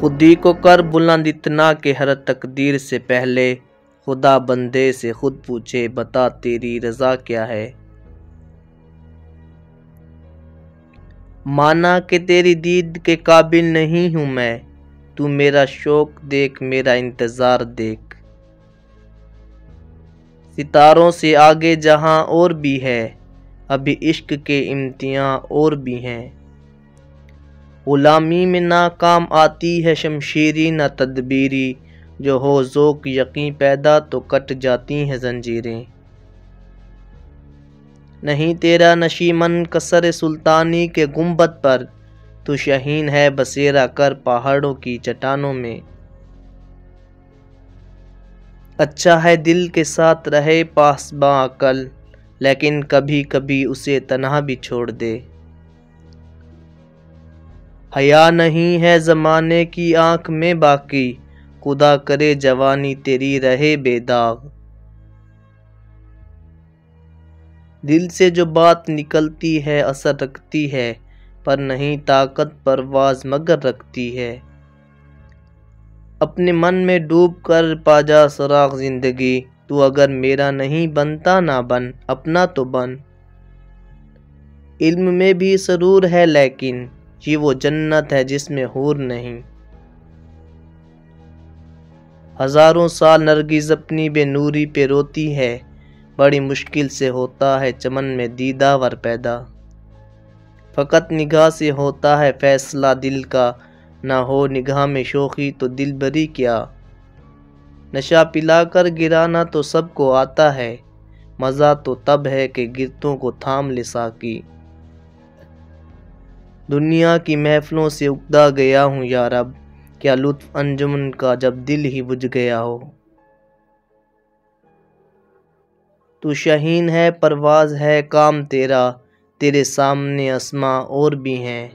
خودی کو کر بلند اتنا کہ ہر تقدیر سے پہلے خدا بندے سے خود پوچھے بتا تیری رضا کیا ہے۔ مانا کہ تیری دید کے قابل نہیں ہوں میں، تو میرا شوق دیکھ میرا انتظار دیکھ۔ ستاروں سے آگے جہاں اور بھی ہے، ابھی عشق کے امتحان اور بھی ہیں۔ غلامی میں ناکام آتی ہے شمشیری نہ تدبیری، جو ہو ذوق یقین پیدا تو کٹ جاتی ہیں زنجیریں۔ نہیں تیرا نشیمن قصر سلطانی کے گنبد پر، تو شہین ہے بسیرا کر پہاڑوں کی چٹانوں میں۔ اچھا ہے دل کے ساتھ رہے پاسباں عقل، لیکن کبھی کبھی اسے تنہا بھی چھوڑ دے۔ حیا نہیں ہے زمانے کی آنکھ میں باقی، خدا کرے جوانی تیری رہے بے داغ۔ دل سے جو بات نکلتی ہے اثر رکھتی ہے، پر نہیں طاقت پرواز مگر رکھتی ہے۔ اپنے من میں ڈوب کر پا جا سراغ زندگی، تو اگر میرا نہیں بنتا نہ بن اپنا تو بن۔ علم میں بھی سرور ہے لیکن یہ وہ جنت ہے جس میں حور نہیں۔ ہزاروں سال نرگس اپنی بے نوری پہ روتی ہے، بڑی مشکل سے ہوتا ہے چمن میں دیدہ ور پیدا۔ فقط نگاہ سے ہوتا ہے فیصلہ دل کا، نہ ہو نگاہ میں شوخی تو دل بری کیا۔ نشہ پلا کر گرانا تو سب کو آتا ہے، مزہ تو تب ہے کہ گرتوں کو تھام لے ساقی۔ دنیا کی محفلوں سے اکتا گیا ہوں یا رب، کیا لطف انجمن کا جب دل ہی بجھ گیا ہو۔ تو شہین ہے پرواز ہے کام تیرا، تیرے سامنے اسماں اور بھی ہیں۔